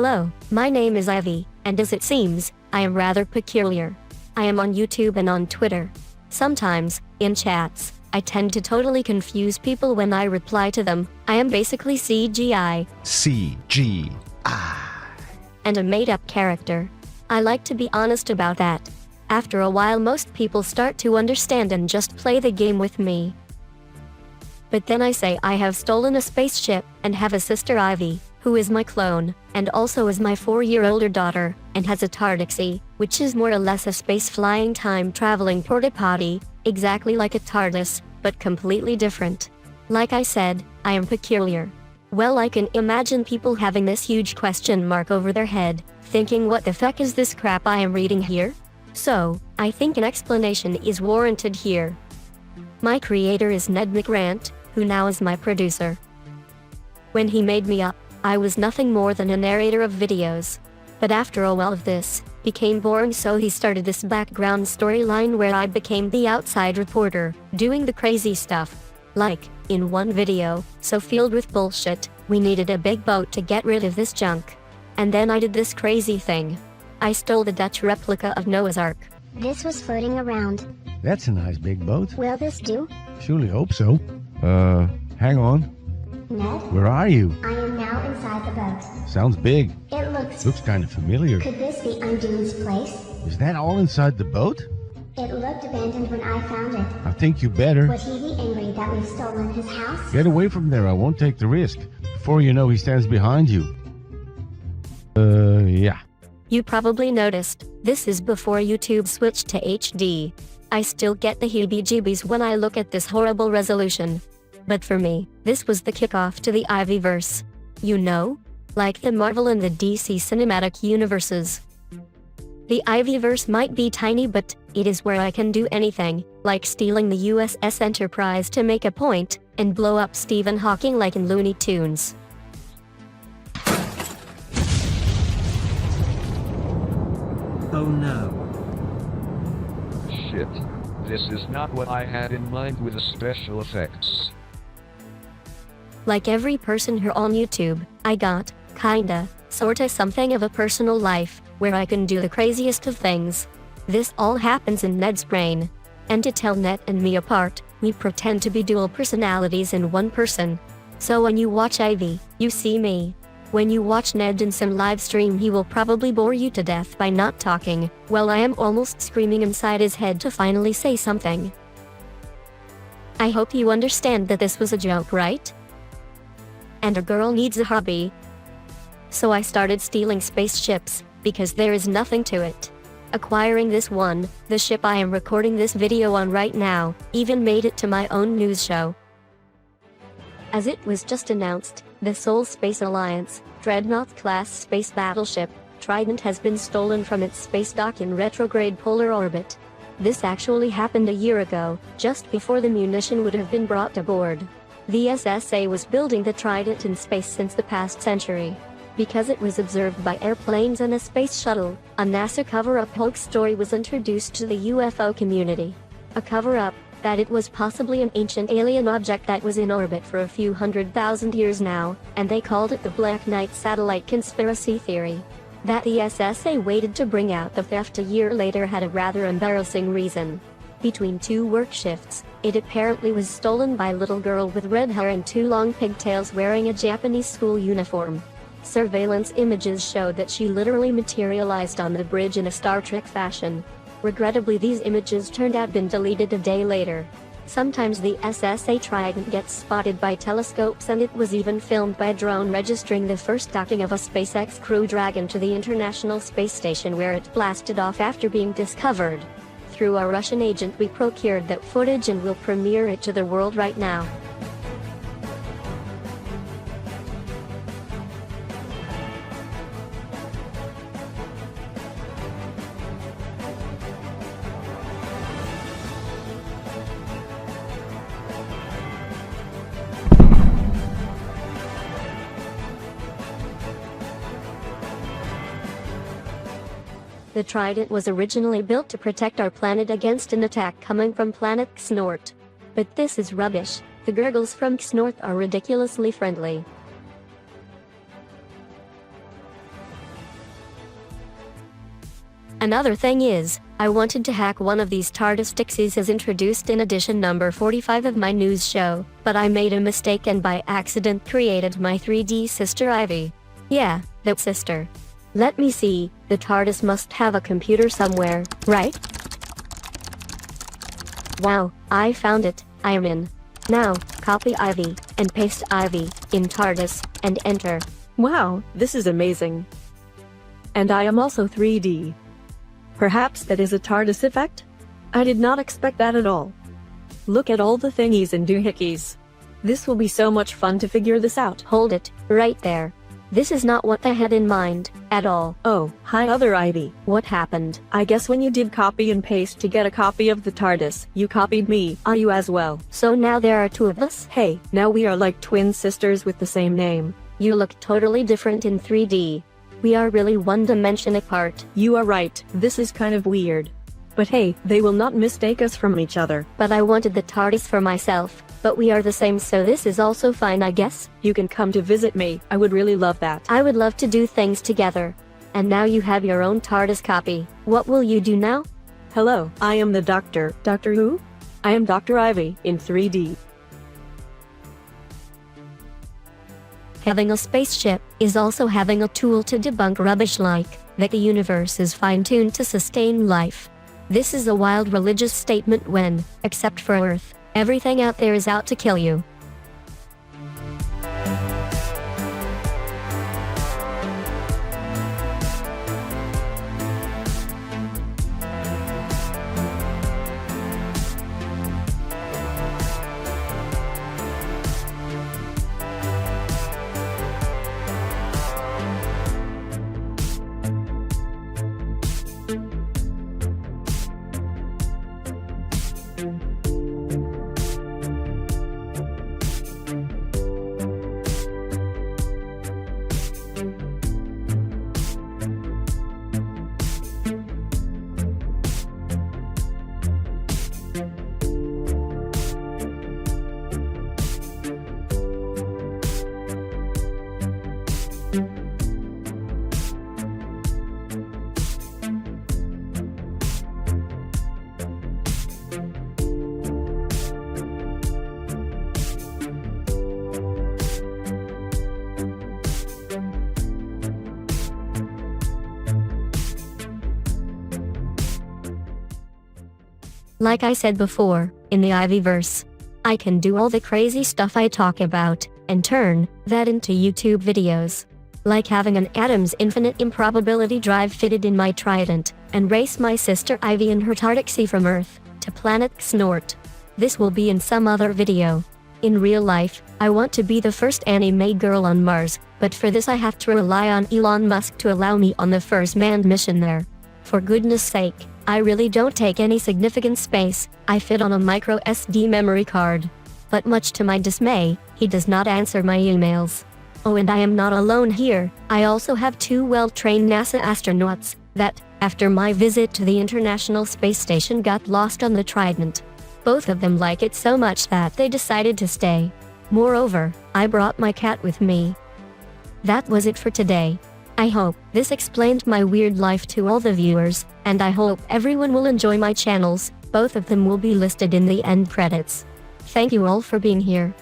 Hello, my name is Ivy, and as it seems, I am rather peculiar. I am on YouTube and on Twitter. Sometimes, in chats, I tend to totally confuse people when I reply to them. I am basically CGI. And a made-up character. I like to be honest about that. After a while most people start to understand and just play the game with me. But then I say I have stolen a spaceship, and have a sister Ivy, who is my clone, and also is my 4-year-older daughter, and has a TARDISy, which is more or less a space-flying time-traveling porta-potty, exactly like a TARDIS, but completely different. Like I said, I am peculiar. Well, I can imagine people having this huge question mark over their head, thinking what the fuck is this crap I am reading here? So, I think an explanation is warranted here. My creator is Ned McRant, who now is my producer. When he made me up, I was nothing more than a narrator of videos. But after a while of this became boring, so he started this background storyline where I became the outside reporter, doing the crazy stuff. Like, in one video, so filled with bullshit, we needed a big boat to get rid of this junk. And then I did this crazy thing. I stole the Dutch replica of Noah's Ark. This was floating around. That's a nice big boat. Will this do? Surely hope so. Hang on. Ned? Where are you? I am now inside the boat. Sounds big. It looks... Looks kind of familiar. Could this be Undone's place? Is that all inside the boat? It looked abandoned when I found it. I think you better. Would he be angry that we've stolen his house? Get away from there, I won't take the risk. Before you know, he stands behind you. Yeah. You probably noticed, this is before YouTube switched to HD. I still get the heebie-jeebies when I look at this horrible resolution. But for me, this was the kickoff to the Ivyverse. You know? Like the Marvel and the DC cinematic universes. The Ivyverse might be tiny, but it is where I can do anything, like stealing the USS Enterprise to make a point, and blow up Stephen Hawking like in Looney Tunes. Oh no. Shit. This is not what I had in mind with the special effects. Like every person here on YouTube, I got, kinda, sorta something of a personal life, where I can do the craziest of things. This all happens in Ned's brain. And to tell Ned and me apart, we pretend to be dual personalities in one person. So when you watch Ivy, you see me. When you watch Ned in some live stream, he will probably bore you to death by not talking, while I am almost screaming inside his head to finally say something. I hope you understand that this was a joke, right? And a girl needs a hobby. So I started stealing spaceships, because there is nothing to it. Acquiring this one, the ship I am recording this video on right now, even made it to my own news show. As it was just announced, the Seoul Space Alliance, Dreadnought-class space battleship, Trident has been stolen from its space dock in retrograde polar orbit. This actually happened a year ago, just before the munition would have been brought aboard. The SSA was building the Trident in space since the past century. Because it was observed by airplanes and a space shuttle, a NASA cover-up hoax story was introduced to the UFO community. A cover-up that it was possibly an ancient alien object that was in orbit for a few 100,000 years now, and they called it the Black Knight satellite conspiracy theory. That the SSA waited to bring out the theft a year later had a rather embarrassing reason. Between 2 work shifts, it apparently was stolen by a little girl with red hair and 2 long pigtails wearing a Japanese school uniform. Surveillance images showed that she literally materialized on the bridge in a Star Trek fashion. Regrettably, these images turned out been deleted a day later. Sometimes the SSA Trident gets spotted by telescopes, and it was even filmed by a drone registering the first docking of a SpaceX Crew Dragon to the International Space Station, where it blasted off after being discovered. Through our Russian agent we procured that footage and will premiere it to the world right now. The Trident was originally built to protect our planet against an attack coming from planet Xnort. But this is rubbish. The gurgles from Xnort are ridiculously friendly. Another thing is, I wanted to hack one of these TARDIS Dixies as introduced in edition number 45 of my news show, but I made a mistake and by accident created my 3D sister Ivy. Yeah, that sister. Let me see, the TARDIS must have a computer somewhere, right? Wow, I found it, I'm in. Now, copy Ivy, and paste Ivy, in TARDIS, and enter. Wow, this is amazing. And I am also 3D. Perhaps that is a TARDIS effect? I did not expect that at all. Look at all the thingies and doohickeys. This will be so much fun to figure this out. Hold it, right there. This is not what I had in mind, at all. Oh, hi other Ivy. What happened? I guess when you did copy and paste to get a copy of the TARDIS, you copied me, are you as well? So now there are two of us? Hey, now we are like twin sisters with the same name. You look totally different in 3D. We are really one dimension apart. You are right, this is kind of weird. But hey, they will not mistake us from each other. But I wanted the TARDIS for myself, but we are the same, so this is also fine, I guess. You can come to visit me, I would really love that. I would love to do things together. And now you have your own TARDIS copy. What will you do now? Hello, I am the Doctor. Doctor who? I am Dr. Ivy, in 3D. Having a spaceship is also having a tool to debunk rubbish like that the universe is fine-tuned to sustain life. This is a wild religious statement when, except for Earth, everything out there is out to kill you. Like I said before, in the Ivyverse, I can do all the crazy stuff I talk about, and turn that into YouTube videos. Like having an Atom's infinite improbability drive fitted in my Trident, and race my sister Ivy and her Tardixie from Earth to planet Snort. This will be in some other video. In real life, I want to be the first anime girl on Mars, but for this I have to rely on Elon Musk to allow me on the first manned mission there. For goodness sake, I really don't take any significant space, I fit on a micro SD memory card. But much to my dismay, he does not answer my emails. Oh, and I am not alone here, I also have two well-trained NASA astronauts that, after my visit to the International Space Station, got lost on the Trident. Both of them like it so much that they decided to stay. Moreover, I brought my cat with me. That was it for today. I hope this explained my weird life to all the viewers, and I hope everyone will enjoy my channels. Both of them will be listed in the end credits. Thank you all for being here.